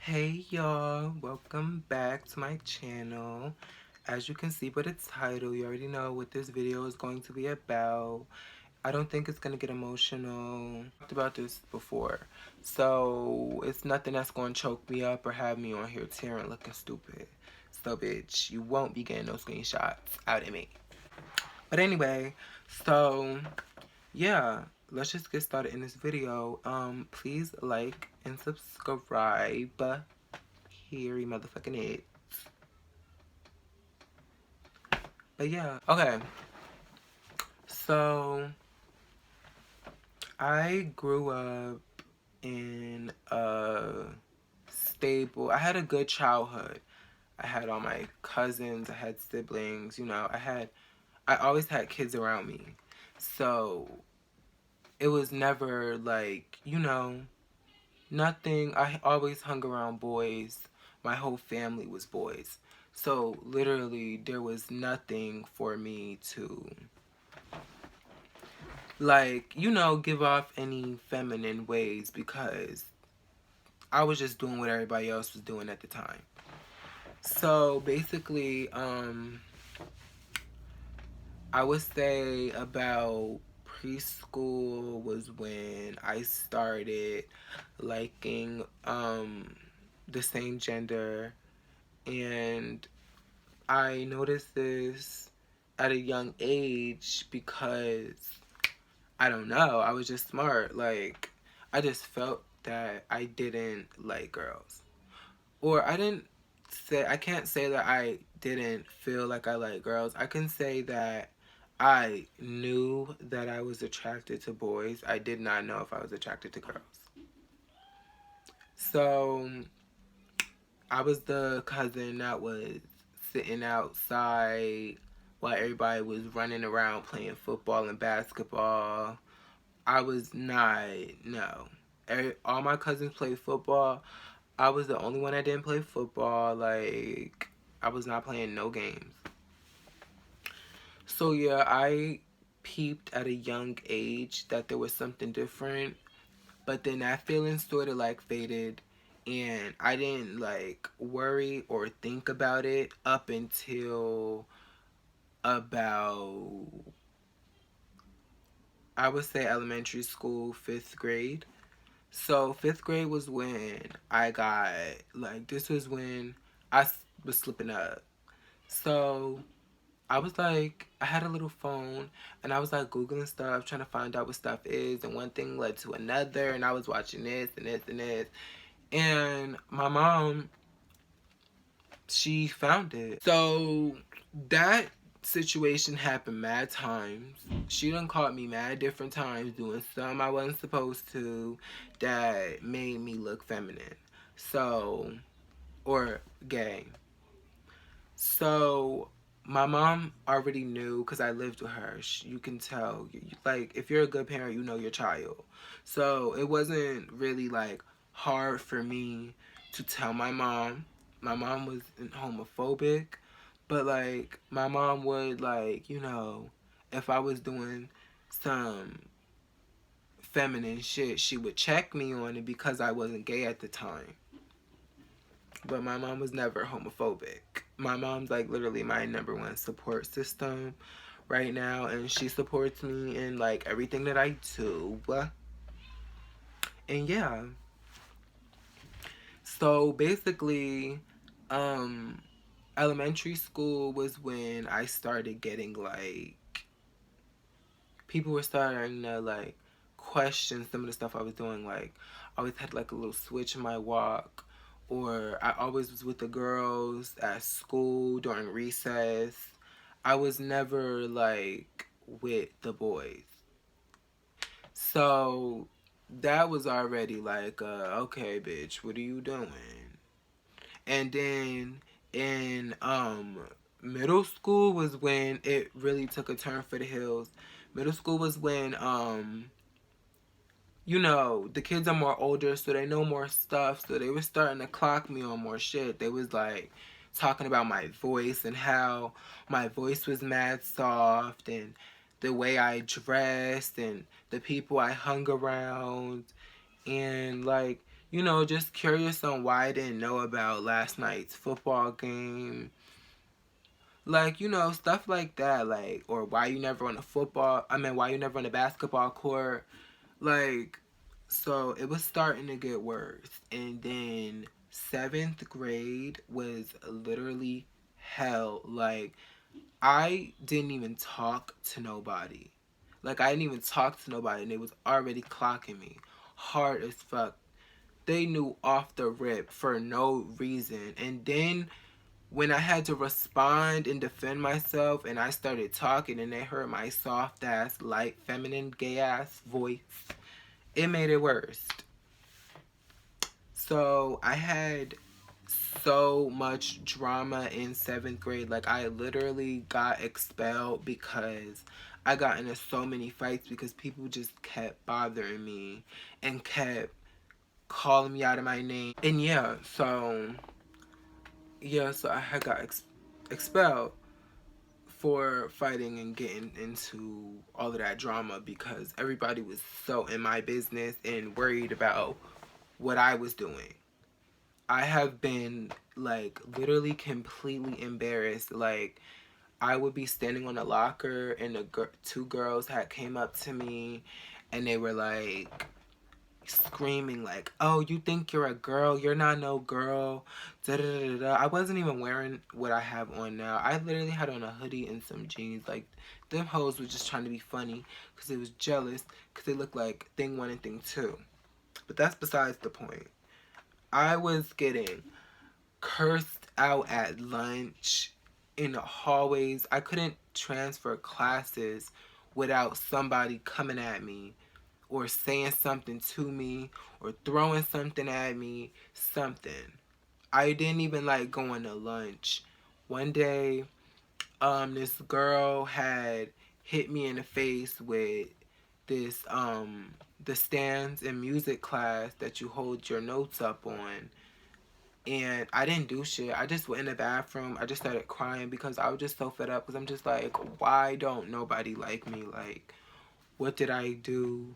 Hey y'all, welcome back to my channel. As you can see by the title, you already know what this video is going to be about. I don't think it's going to get emotional. I talked about this before, so it's nothing that's going to choke me up or have me on here tearing looking stupid. So bitch, you won't be getting no screenshots out of me. But anyway, so yeah, let's just get started in this video. Please like and subscribe. Here you motherfucking it. But yeah, okay. So I grew up in a stable. I had a good childhood. I had all my cousins. I had siblings. You know, I always had kids around me. So it was never like, nothing. I always hung around boys. My whole family was boys. So literally there was nothing for me to like, give off any feminine ways because I was just doing what everybody else was doing at the time. So basically, I would say about preschool was when I started liking the same gender, and I noticed this at a young age because I don't know, I was just smart. Like, I just felt that I didn't like girls. Or I can't say that I didn't feel like I like girls. I can say that I knew that I was attracted to boys. I did not know if I was attracted to girls. So I was the cousin that was sitting outside while everybody was running around playing football and basketball. I was not, no. All my cousins played football. I was the only one that didn't play football. Like, I was not playing no games. So yeah, I peeped at a young age that there was something different. But then that feeling sort of like faded. And I didn't like worry or think about it up until about, I would say, elementary school, 5th grade. So 5th grade was when I got, like, this was when was slipping up. So I was like, I had a little phone and I was like Googling stuff, trying to find out what stuff is. And one thing led to another, and I was watching this and this and this. And my mom, she found it. So that situation happened mad times. She done caught me mad different times doing something I wasn't supposed to that made me look feminine. So, or gay. So my mom already knew because I lived with her. You can tell, like, if you're a good parent, you know your child. So it wasn't really like hard for me to tell my mom. My mom was homophobic, but like my mom would, like, if I was doing some feminine shit, she would check me on it because I wasn't gay at the time. But my mom was never homophobic. My mom's like literally my #1 support system right now, and she supports me in like everything that I do. And yeah. So basically, elementary school was when I started getting like, people were starting to like question some of the stuff I was doing. Like, I always had like a little switch in my walk, or I always was with the girls at school during recess. I was never like with the boys. So that was already like, okay, bitch, what are you doing? And then in middle school was when it really took a turn for the hills. Middle school was when the kids are more older, so they know more stuff, so they were starting to clock me on more shit. They was like talking about my voice and how my voice was mad soft, and the way I dressed and the people I hung around, and like just curious on why I didn't know about last night's football game. Like, stuff like that. Like, or why you never on a why you never on a basketball court. Like, so it was starting to get worse. And then 7th grade was literally hell. Like, I didn't even talk to nobody. Like, I didn't even talk to nobody, and they was already clocking me hard as fuck. They knew off the rip for no reason. And then when I had to respond and defend myself, and I started talking, and they heard my soft ass, light, feminine, gay ass voice, it made it worse. So I had so much drama in 7th grade. Like, I literally got expelled because I got into so many fights because people just kept bothering me and kept calling me out of my name. And so I had got expelled for fighting and getting into all of that drama because everybody was so in my business and worried about what I was doing. I have been, like, literally completely embarrassed. Like, I would be standing on a locker and two girls had came up to me and they were like screaming like, "Oh, you think you're a girl? You're not no girl." Da da da da. I wasn't even wearing what I have on now. I literally had on a hoodie and some jeans. Like, them hoes was just trying to be funny because they was jealous because they looked like thing one and thing two. But that's besides the point. I was getting cursed out at lunch, in the hallways. I couldn't transfer classes without somebody coming at me or saying something to me or throwing something at me, something. I didn't even like going to lunch. One day, this girl had hit me in the face with this the stands in music class that you hold your notes up on. And I didn't do shit. I just went in the bathroom. I just started crying because I was just so fed up because I'm just like, why don't nobody like me? Like, what did I do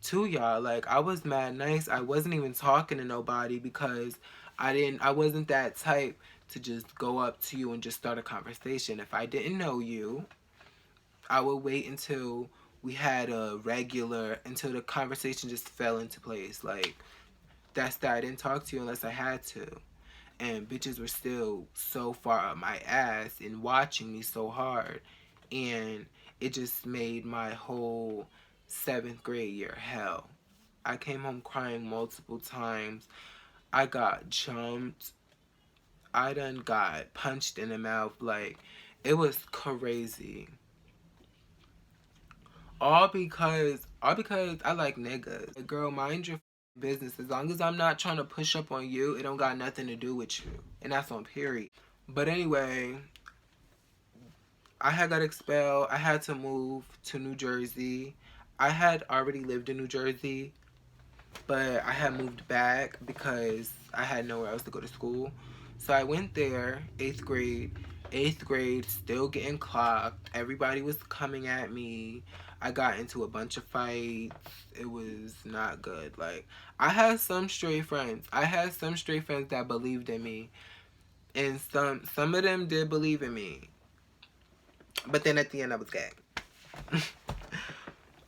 to y'all? Like, I was mad nice. I wasn't even talking to nobody because I wasn't that type to just go up to you and just start a conversation. If I didn't know you, I would wait until we had until the conversation just fell into place. Like, that's that. I didn't talk to you unless I had to. And bitches were still so far up my ass and watching me so hard. And it just made my whole 7th grade year hell. I came home crying multiple times. I got jumped. I done got punched in the mouth. Like, it was crazy. All because I like niggas. Like, girl, mind your business. As long as I'm not trying to push up on you, it don't got nothing to do with you. And that's on period. But anyway, I had got expelled. I had to move to New Jersey. I had already lived in New Jersey, but I had moved back because I had nowhere else to go to school. So I went there, 8th grade. 8th grade, still getting clocked. Everybody was coming at me. I got into a bunch of fights. It was not good. Like, I had some stray friends. I had some stray friends that believed in me. And some of them did believe in me. But then at the end I was gay.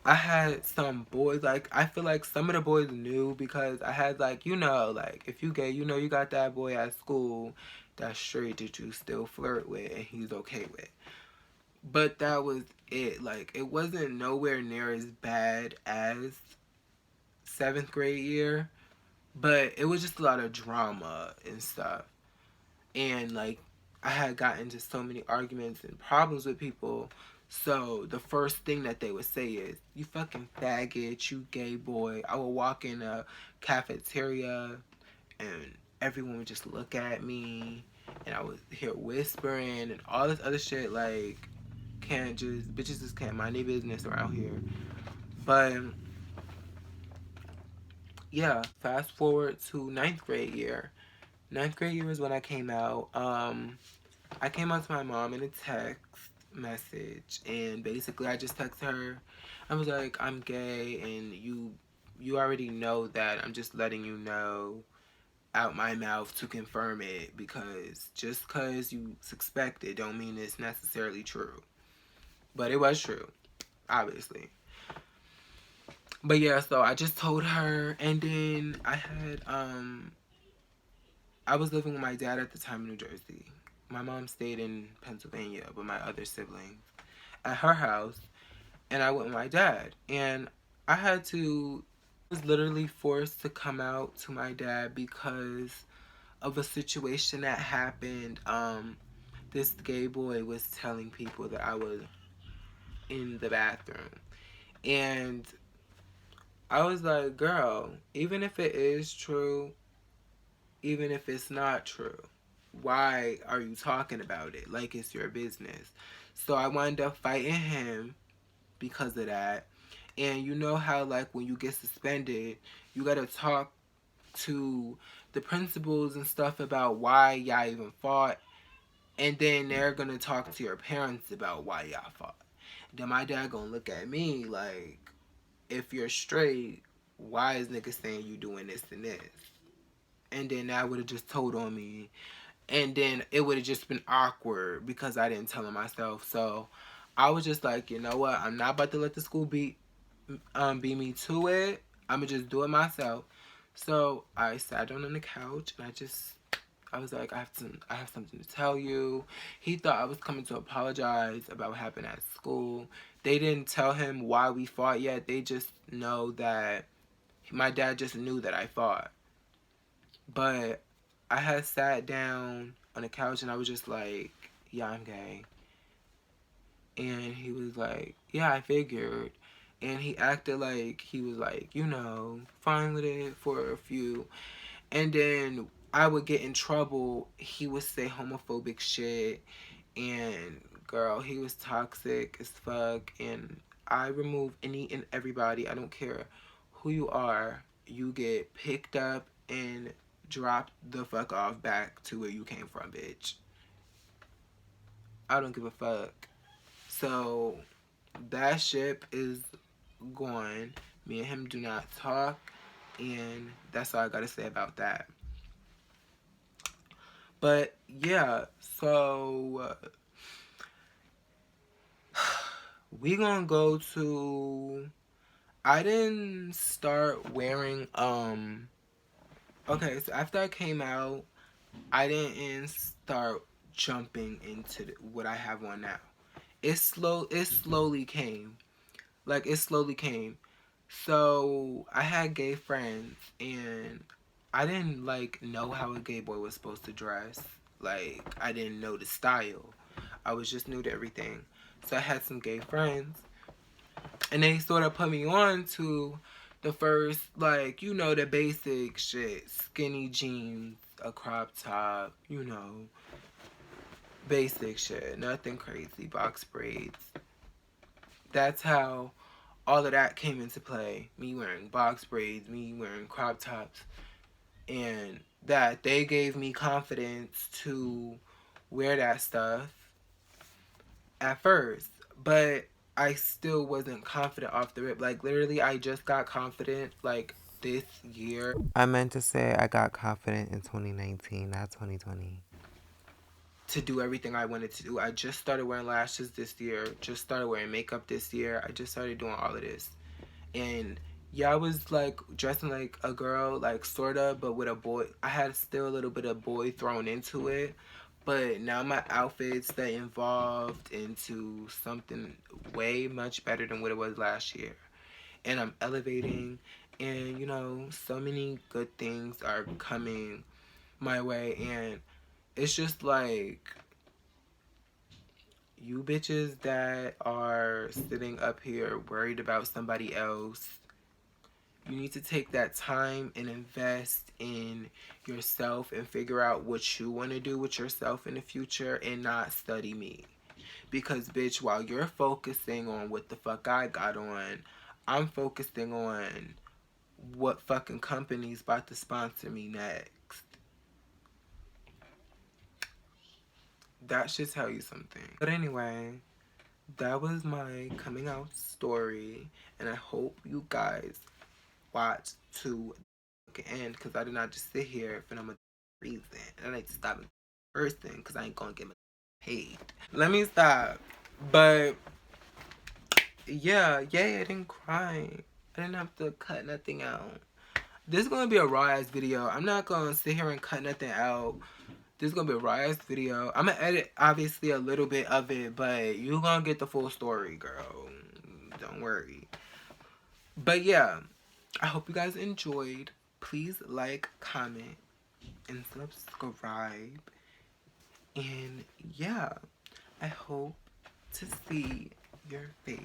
I had some boys, like, I feel like some of the boys knew because I had, like, like, if you gay, you got that boy at school that's straight that you still flirt with and he's okay with. But that was it. Like, it wasn't nowhere near as bad as 7th grade year, but it was just a lot of drama and stuff. And, like, I had gotten into so many arguments and problems with people. So the first thing that they would say is, "You fucking faggot, you gay boy." I would walk in a cafeteria and everyone would just look at me and I would hear whispering and all this other shit. Like, bitches just can't mind their business around here. But yeah, fast forward to 9th grade year. 9th grade year is when I came out. I came out to my mom in a text message, and basically I just texted her. I was like, "I'm gay, and you you already know that. I'm just letting you know out my mouth to confirm it, because just because you suspect it don't mean it's necessarily true. But it was true, obviously. But yeah, so I just told her, and then I was living with my dad at the time in New Jersey. My mom stayed in Pennsylvania with my other siblings at her house, and I went with my dad. And I had to, I was literally forced to come out to my dad because of a situation that happened. This gay boy was telling people that I was in the bathroom. And I was like, girl, even if it is true, even if it's not true, why are you talking about it like it's your business? So I wound up fighting him because of that. And you know how, like, when you get suspended, you gotta talk to the principals and stuff about why y'all even fought, and then they're gonna talk to your parents about why y'all fought. Then my dad gonna look at me like, if you're straight, why is niggas saying you doing this and this? And then that would have just told on me, and then it would have just been awkward because I didn't tell him myself. So I was just like, you know what? I'm not about to let the school beat me to it. I'm gonna just do it myself. So I sat down on the couch and I was like, I have something to tell you. He thought I was coming to apologize about what happened at school. They didn't tell him why we fought yet. They just know that my dad just knew that I fought. But I had sat down on the couch and I was just like, yeah, I'm gay. And he was like, yeah, I figured. And he acted like he was like, you know, fine with it for a few. And then I would get in trouble. He would say homophobic shit. And girl, he was toxic as fuck. And I remove any and everybody. I don't care who you are. You get picked up and dropped the fuck off back to where you came from, bitch. I don't give a fuck. So that ship is gone. Me and him do not talk, and that's all I gotta say about that. But yeah, so we gonna go to. I didn't start wearing Okay, so after I came out, I didn't start jumping into what I have on now. It slowly came. Like, it slowly came. So I had gay friends, and I didn't like know how a gay boy was supposed to dress. Like, I didn't know the style. I was just new to everything. So I had some gay friends, and they sort of put me on to the first, like, you know, the basic shit: skinny jeans, a crop top, you know, basic shit, nothing crazy, box braids. That's how all of that came into play. Me wearing box braids, me wearing crop tops, and that they gave me confidence to wear that stuff at first. But I still wasn't confident off the rip. Like, literally, I just got confident, like, this year. I meant to say I got confident in 2019, not 2020. To do everything I wanted to do. I just started wearing lashes this year, just started wearing makeup this year. I just started doing all of this. And yeah, I was like dressing like a girl, like sorta, but with a boy. I had still a little bit of boy thrown into it. But now my outfits, they evolved into something way much better than what it was last year. And I'm elevating, and you know, so many good things are coming my way. And it's just like, you bitches that are sitting up here worried about somebody else, you need to take that time and invest in yourself and figure out what you want to do with yourself in the future, and not study me. Because, bitch, while you're focusing on what the fuck I got on, I'm focusing on what fucking company's about to sponsor me next. That should tell you something. But anyway, that was my coming out story, and I hope you guys watch to the end, because I did not just sit here for no reason. And I need to stop in person because I ain't gonna get paid. Let me stop. But yeah, yay, I didn't cry. I didn't have to cut nothing out. This is gonna be a raw ass video. I'm not gonna sit here and cut nothing out. This is gonna be a raw ass video. I'm gonna edit obviously a little bit of it, but you gonna get the full story, girl. Don't worry. But yeah, I hope you guys enjoyed. Please like, comment, and subscribe. And yeah, I hope to see your face